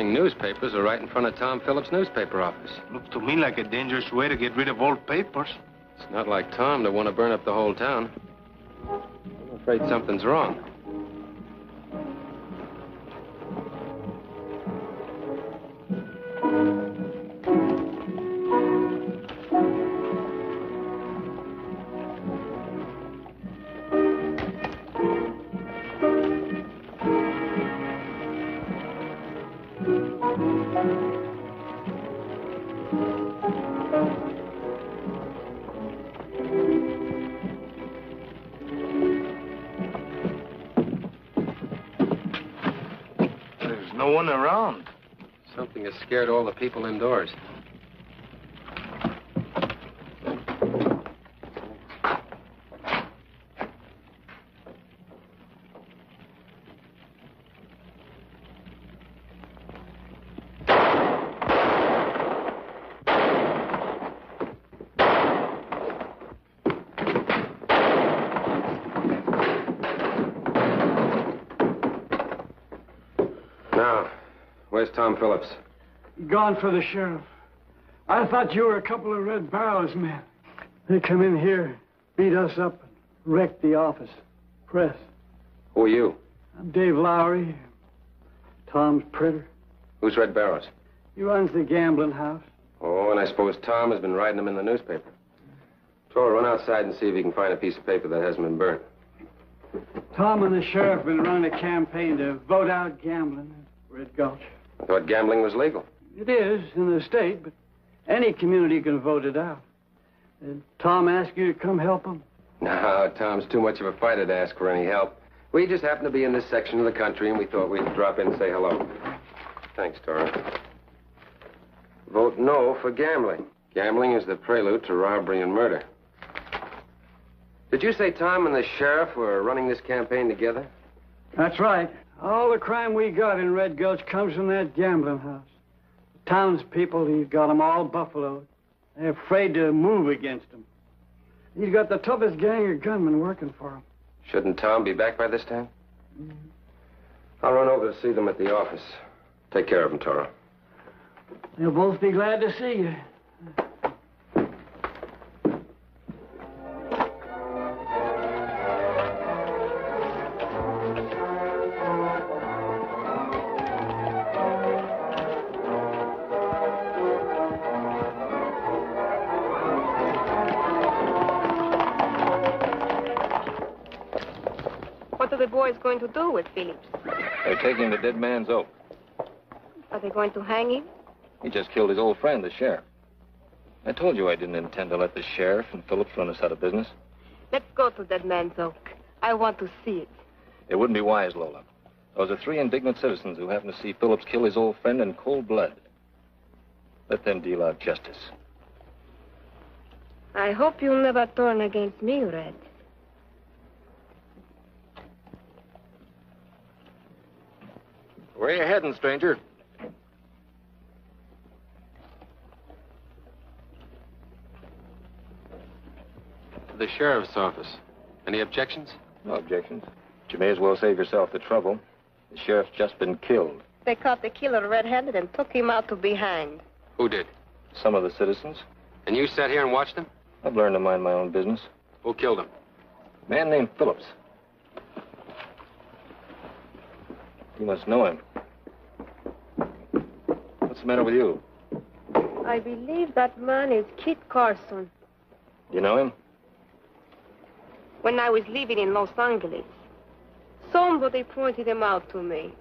selling newspapers are right in front of Tom Phillips' newspaper office. Looked to me like a dangerous way to get rid of old papers. It's not like Tom to want to burn up the whole town. I'm afraid something's wrong. No one around. Something has scared all the people indoors. Now, where's Tom Phillips? Gone for the sheriff. I thought you were a couple of Red Barrels men. They come in here, beat us up, and wrecked the office. Press. Who are you? I'm Dave Lowry. Tom's printer. Who's Red Barrows? He runs the gambling house. Oh, and I suppose Tom has been writing them in the newspaper. Toro, run outside and see if you can find a piece of paper that hasn't been burnt. Tom and the sheriff have been running a campaign to vote out gambling at Red Gulch. I thought gambling was legal. It is in the state, but any community can vote it out. Did Tom ask you to come help him? No, Tom's too much of a fighter to ask for any help. We just happen to be in this section of the country, and we thought we'd drop in and say hello. Thanks, Toro. Vote no for gambling. Gambling is the prelude to robbery and murder. Did you say Tom and the sheriff were running this campaign together? That's right. All the crime we got in Red Gulch comes from that gambling house. The townspeople, he's got them all buffaloed. They're afraid to move against him. He's got the toughest gang of gunmen working for him. Shouldn't Tom be back by this time? I'll run over to see them at the office. Take care of them, Toro. They'll both be glad to see you. What are the boys going to do with Phillips? They're taking him to Dead Man's Oak. Are they going to hang him? He just killed his old friend, the sheriff. I told you I didn't intend to let the sheriff and Phillips run us out of business. Let's go to Dead Man's Oak. I want to see it. It wouldn't be wise, Lola. Those are 3 indignant citizens who happened to see Phillips kill his old friend in cold blood. Let them deal out justice. I hope you'll never turn against me, Red. Where are you heading, stranger? To the sheriff's office. Any objections? No objections. But you may as well save yourself the trouble. The sheriff's just been killed. They caught the killer red-handed and took him out to be hanged. Who did? Some of the citizens. And you sat here and watched them? I've learned to mind my own business. Who killed him? A man named Phillips. You must know him. What's the matter with you? I believe that man is Kit Carson. You know him? When I was living in Los Angeles, somebody pointed him out to me.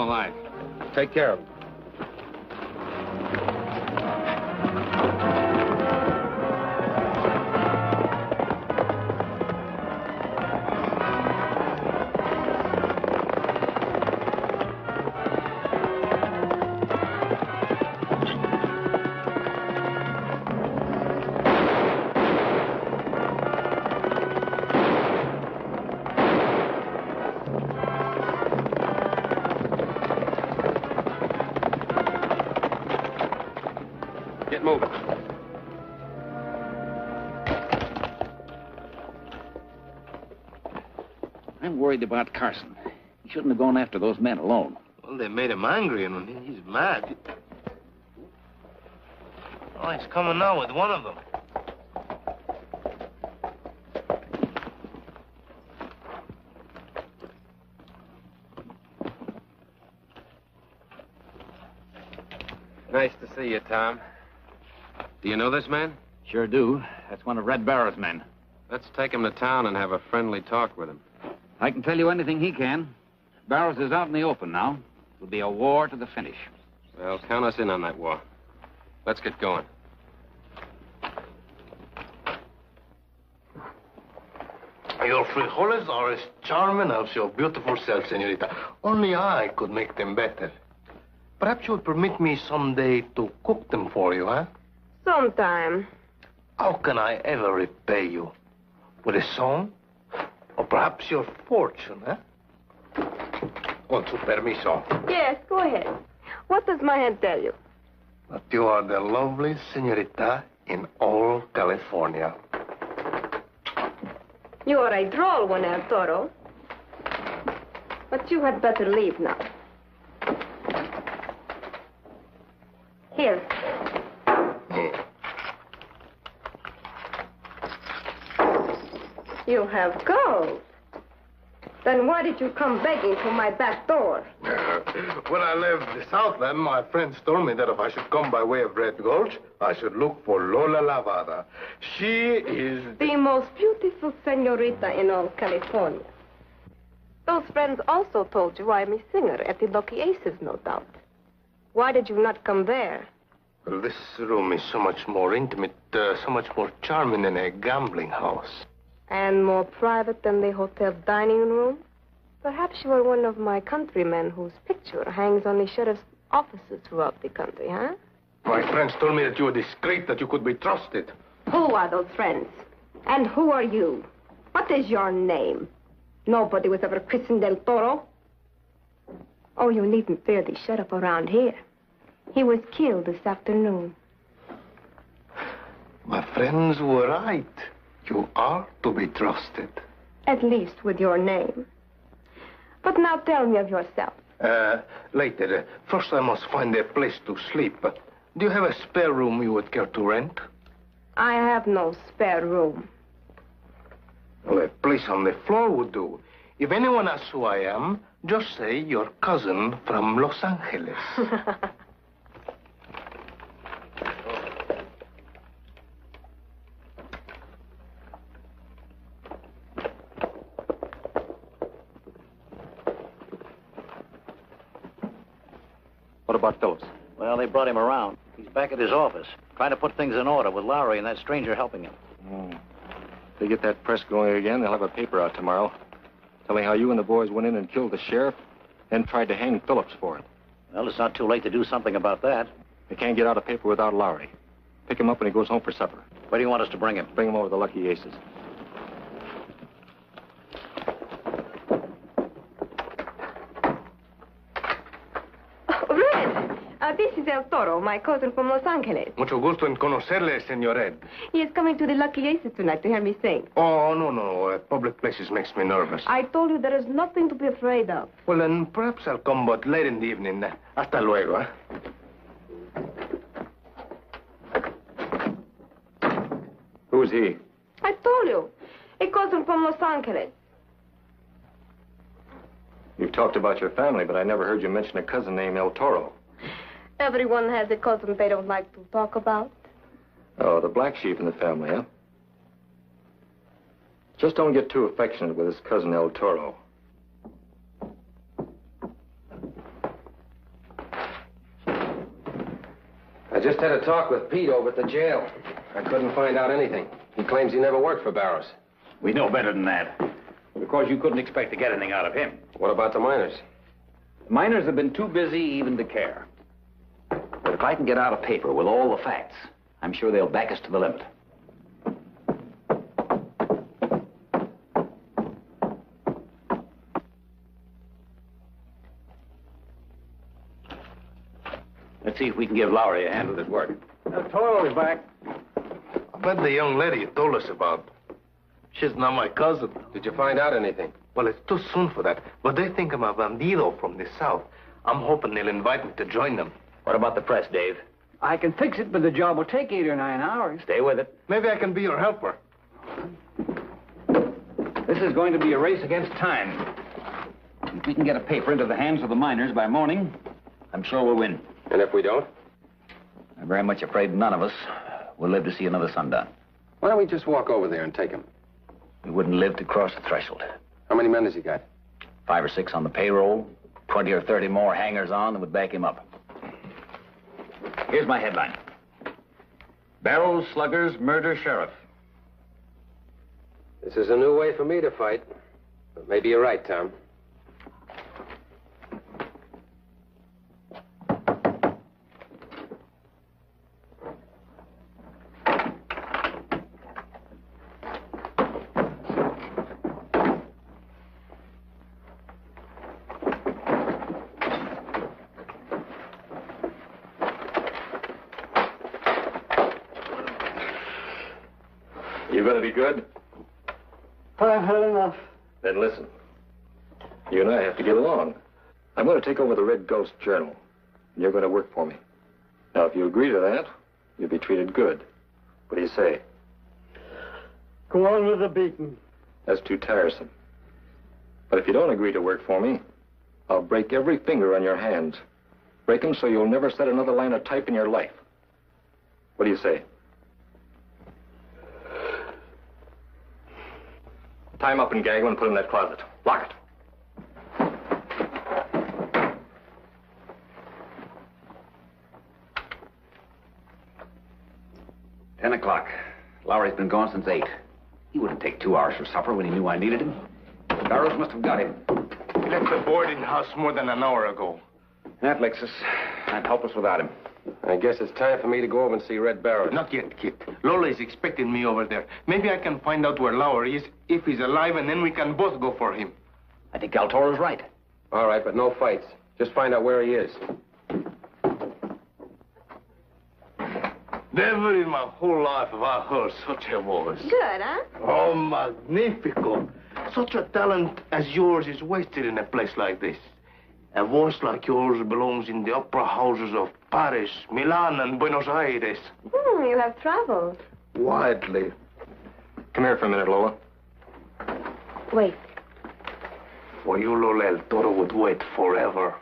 alive. Take care of him. Get moving. I'm worried about Carson. He shouldn't have gone after those men alone. Well, they made him angry, and he's mad. Oh, he's coming now with one of them. Nice to see you, Tom. Do you know this man? Sure do. That's one of Red Barrow's men. Let's take him to town and have a friendly talk with him. I can tell you anything he can. Barrows is out in the open now. It'll be a war to the finish. Well, count us in on that war. Let's get going. Your frijoles are as charming as your beautiful self, senorita. Only I could make them better. Perhaps you'll permit me someday to cook them for you, huh? Sometime. How can I ever repay you? With a song? Or perhaps your fortune, huh? Con su permiso. Yes, go ahead. What does my head tell you? That you are the loveliest senorita in all California. You are a droll one, El Toro. But you had better leave now. Here. You have gold. Then why did you come begging to my back door? When I left the Southland, my friends told me that if I should come by way of Red Gulch, I should look for Lola Lavada. She is The most beautiful senorita in all California. Those friends also told you I'm a singer at the Lucky Aces, no doubt. Why did you not come there? Well, this room is so much more intimate, so much more charming than a gambling house. And more private than the hotel dining room? Perhaps you are one of my countrymen whose picture hangs on the sheriff's offices throughout the country, huh? My friends told me that you were discreet, that you could be trusted. Who are those friends? And who are you? What is your name? Nobody was ever christened El Toro. Oh, you needn't fear the sheriff around here. He was killed this afternoon. My friends were right. You are to be trusted. At least with your name. But now tell me of yourself. Later. First, I must find a place to sleep. Do you have a spare room you would care to rent? I have no spare room. Well, a place on the floor would do. If anyone asks who I am, just say your cousin from Los Angeles. What about Phillips? Well, they brought him around. He's back at his office, trying to put things in order with Lowry and that stranger helping him. If they get that press going again, they'll have a paper out tomorrow telling how you and the boys went in and killed the sheriff and tried to hang Phillips for it. Well, it's not too late to do something about that. They can't get out a paper without Lowry. Pick him up when he goes home for supper. Where do you want us to bring him? Bring him over to the Lucky Aces. This is El Toro, my cousin from Los Angeles. Mucho gusto en conocerle, Senor Ed. He is coming to the Lucky Aces tonight to hear me sing. Oh, no. Public places makes me nervous. I told you there is nothing to be afraid of. Well, then perhaps I'll come, but late in the evening. Hasta luego, eh? Who's he? I told you. A cousin from Los Angeles. You've talked about your family, but I never heard you mention a cousin named El Toro. Everyone has a cousin they don't like to talk about. Oh, the black sheep in the family, huh? Just don't get too affectionate with his cousin El Toro. I just had a talk with Pete over at the jail. I couldn't find out anything. He claims he never worked for Barrows. We know better than that. Of course, you couldn't expect to get anything out of him. What about the miners? The miners have been too busy even to care. But if I can get out a paper with all the facts, I'm sure they'll back us to the limit. Let's see if we can give Lowry a hand with his work. Toro's back. I bet the young lady you told us about. She's not my cousin. Did you find out anything? Well, it's too soon for that. But they think I'm a bandido from the south. I'm hoping they'll invite me to join them. What about the press, Dave? I can fix it, but the job will take 8 or 9 hours. Stay with it. Maybe I can be your helper. This is going to be a race against time. If we can get a paper into the hands of the miners by morning, I'm sure we'll win. And if we don't? I'm very much afraid none of us will live to see another sundown. Why don't we just walk over there and take him? We wouldn't live to cross the threshold. How many men has he got? 5 or 6 on the payroll, 20 or 30 more hangers on that would back him up. Here's my headline. Barrows sluggers murder sheriff. This is a new way for me to fight. But maybe you're right, Tom. You gonna be good? I've had enough. Then listen. You and I have to get along. I'm going to take over the Red Gulch Journal. You're going to work for me. Now, if you agree to that, you'll be treated good. What do you say? Go on with the beating. That's too tiresome. But if you don't agree to work for me, I'll break every finger on your hands. Break them so you'll never set another line of type in your life. What do you say? Tie him up and gag him and put him in that closet. Lock it. 10 o'clock. Lowry's been gone since 8. He wouldn't take 2 hours for supper when he knew I needed him. Barrows must have got him. He left the boarding house more than an hour ago. That licks us. I'm helpless without him. I guess it's time for me to go over and see Red Barrows. Not yet, Kit. Lola is expecting me over there. Maybe I can find out where Lowry is, if he's alive, and then we can both go for him. I think El Toro's right. All right, but no fights. Just find out where he is. Never in my whole life have I heard such a voice. Good, huh? Oh, magnifico. Such a talent as yours is wasted in a place like this. A voice like yours belongs in the opera houses of Paris, Milan, and Buenos Aires. You have traveled. Widely. Come here for a minute, Lola. Wait. For you, Lola, El Toro would wait forever.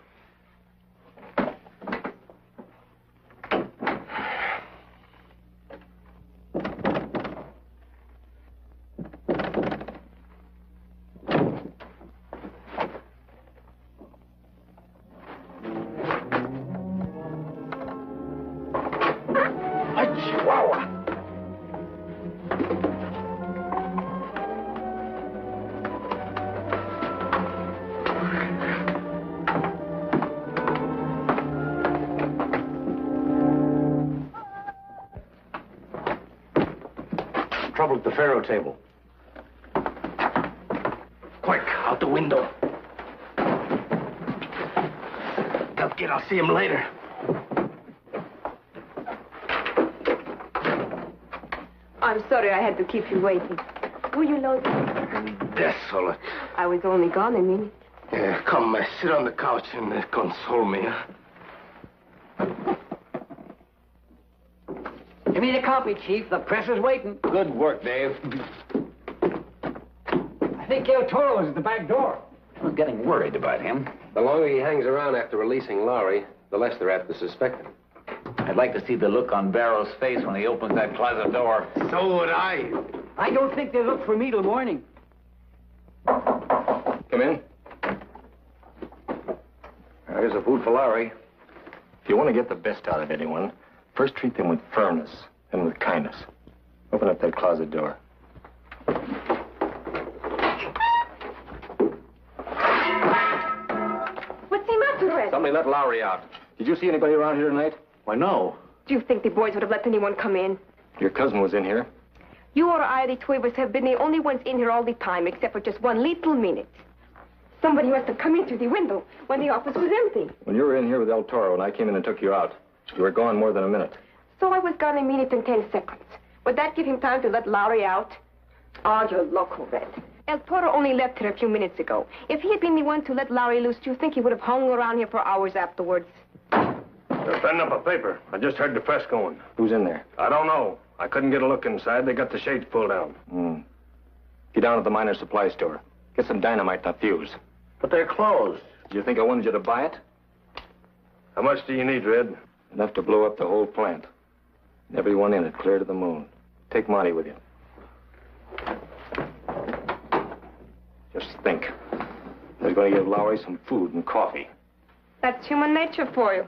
Trouble at the faro table. Quick, out the window. Tell Kid I'll see him later. I'm sorry I had to keep you waiting. Were you loaded? Desolate. I was only gone a minute. Yeah, come, sit on the couch and console me, huh? Give me the copy, Chief. The press is waiting. Good work, Dave. I think El Toro is at the back door. I was getting worried about him. The longer he hangs around after releasing Lowry, the less they're apt to suspect him. I'd like to see the look on Barrows' face when he opens that closet door. So would I. I don't think they look for me till morning. Come in. Here's the food for Lowry. If you want to get the best out of anyone, First treat them with firmness and with kindness. Open up that closet door. What's the matter, Red? Somebody let Lowry out. Did you see anybody around here tonight? Why, no. Do you think the boys would have let anyone come in? Your cousin was in here. You or I, the two of us, have been the only ones in here all the time, except for just one little minute. Somebody must have come in through the window when the office was empty. When you were in here with El Toro and I came in and took you out, you were gone more than a minute. So I was gone a minute and 10 seconds. Would that give him time to let Lowry out? Oh, you're loco, Red. El Toro only left here a few minutes ago. If he had been the one to let Lowry loose, do you think he would have hung around here for hours afterwards? They're penning up a paper. I just heard the press going. Who's in there? I don't know. I couldn't get a look inside. They got the shades pulled down. Get down to the miners' supply store. Get some dynamite and a fuse. But they're closed. Do you think I wanted you to buy it? How much do you need, Red? Enough to blow up the whole plant. And everyone in it clear to the moon. Take Monty with you. Just think. They're going to give Lowry some food and coffee. That's human nature for you.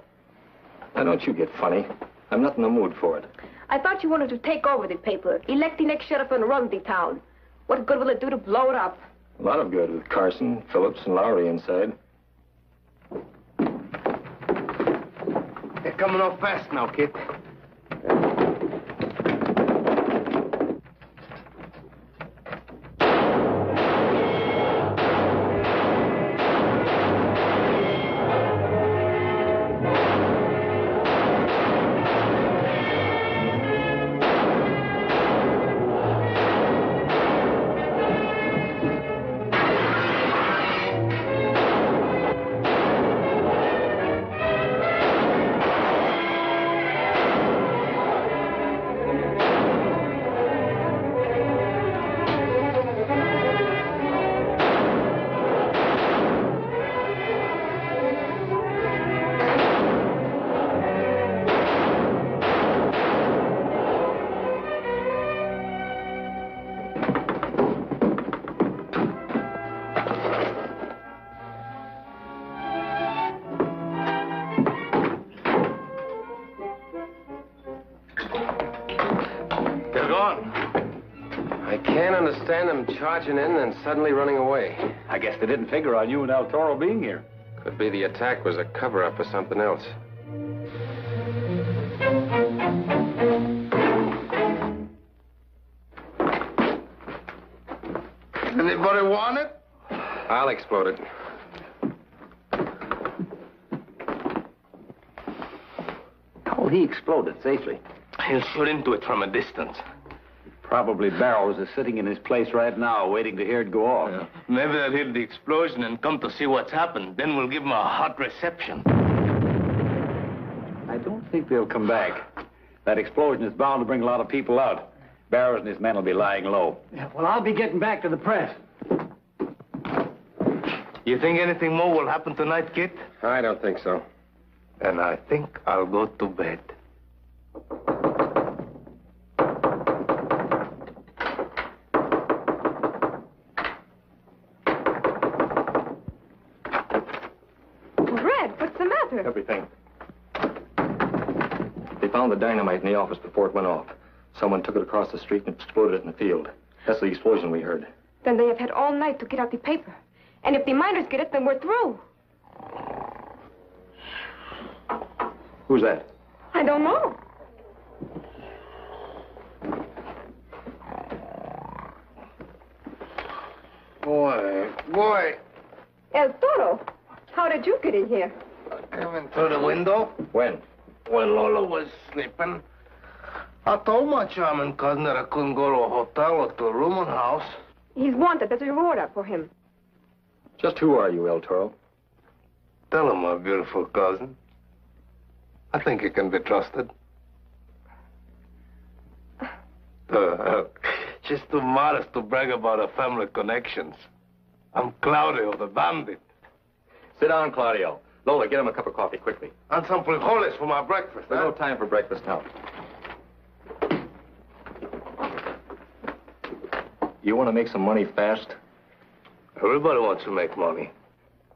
Now, don't you get funny. I'm not in the mood for it. I thought you wanted to take over the paper, elect the next sheriff, and run the town. What good will it do to blow it up? A lot of good with Carson, Phillips, and Lowry inside. They're coming off fast now, Kit. Charging in and suddenly running away. I guess they didn't figure on you and El Toro being here. Could be the attack was a cover-up for something else. Anybody want it? I'll explode it. Oh, he exploded safely. He'll shoot into it from a distance. Probably Barrows is sitting in his place right now, waiting to hear it go off. Yeah. Maybe they'll hear the explosion and come to see what's happened. Then we'll give them a hot reception. I don't think they'll come back. That explosion is bound to bring a lot of people out. Barrows and his men will be lying low. Yeah, well, I'll be getting back to the press. You think anything more will happen tonight, Kit? I don't think so. And I think I'll go to bed. Everything. They found the dynamite in the office before it went off. Someone took it across the street and exploded it in the field. That's the explosion we heard. Then they have had all night to get out the paper. And if the miners get it, then we're through. Who's that? I don't know. Boy. El Toro, how did you get in here? I came in through the window. When? When Lola was sleeping. I told my charming cousin that I couldn't go to a hotel or to a rooming house. He's wanted. There's a reward out for him. Just who are you, El Toro? Tell him, my beautiful cousin. I think you can be trusted. Just too modest to brag about our family connections. I'm Claudio, the bandit. Sit down, Claudio. Lola, get him a cup of coffee quickly. And some frijoles for my breakfast. There's no time for breakfast now. You want to make some money fast? Everybody wants to make money.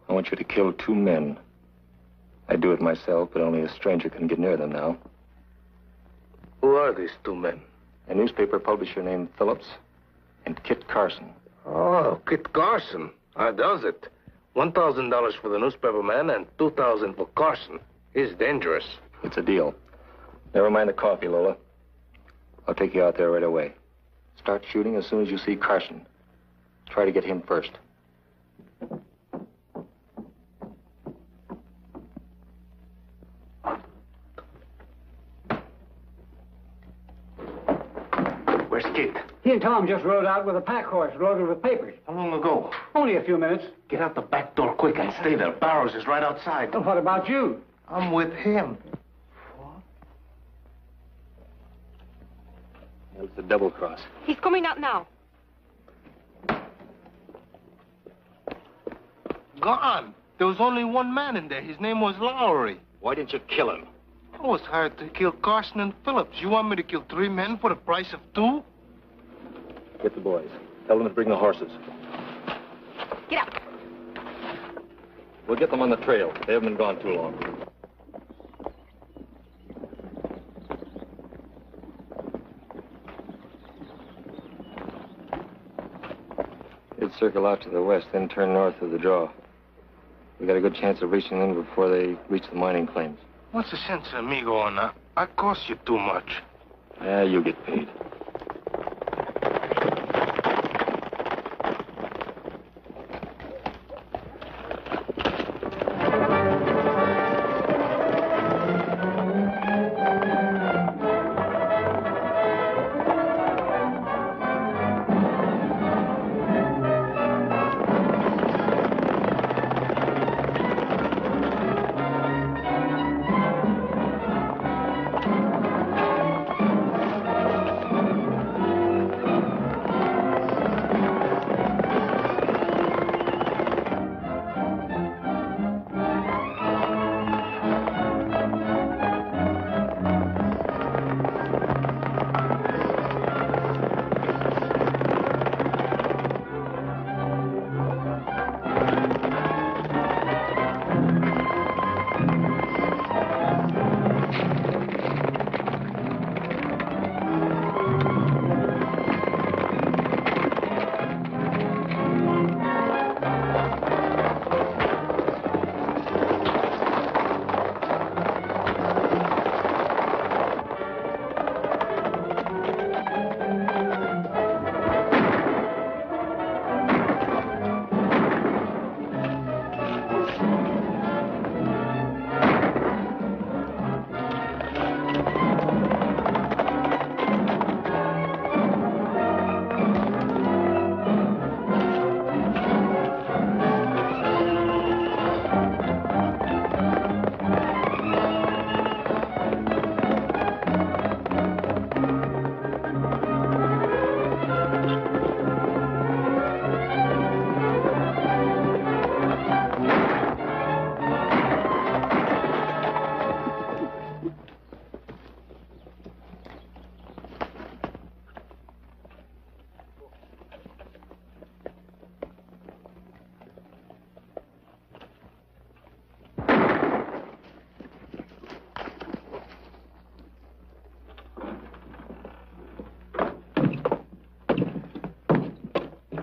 I want you to kill 2 men. I do it myself, but only a stranger can get near them now. Who are these two men? A newspaper publisher named Phillips and Kit Carson. Oh, Kit Carson. How does it? $1,000 for the newspaper man and $2,000 for Carson. He's dangerous. It's a deal. Never mind the coffee, Lola. I'll take you out there right away. Start shooting as soon as you see Carson. Try to get him first. Where's Kit? He and Tom just rode out with a pack horse loaded with papers. How long ago? Only a few minutes. Get out the back door quick and stay there. Barrows is right outside. And what about you? I'm with him. It's a double cross. He's coming out now. Gone. There was only one man in there. His name was Lowry. Why didn't you kill him? I was hired to kill Carson and Phillips. You want me to kill 3 men for the price of 2? Get the boys. Tell them to bring the horses. Get up. We'll get them on the trail. They haven't been gone too long. They'd circle out to the west, then turn north of the draw. We got a good chance of reaching them before they reach the mining claims. What's the sense of me going out? I cost you too much. Yeah, you get paid.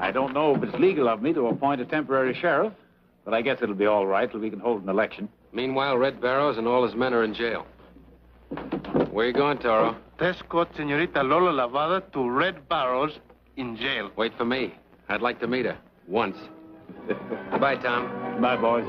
I don't know if it's legal of me to appoint a temporary sheriff, but I guess it'll be all right till we can hold an election. Meanwhile, Red Barrows and all his men are in jail. Where you going, Toro? Escort Senorita Lola Lavada to Red Barrows in jail. Wait for me. I'd like to meet her. Once. Goodbye, Tom. Bye, boys.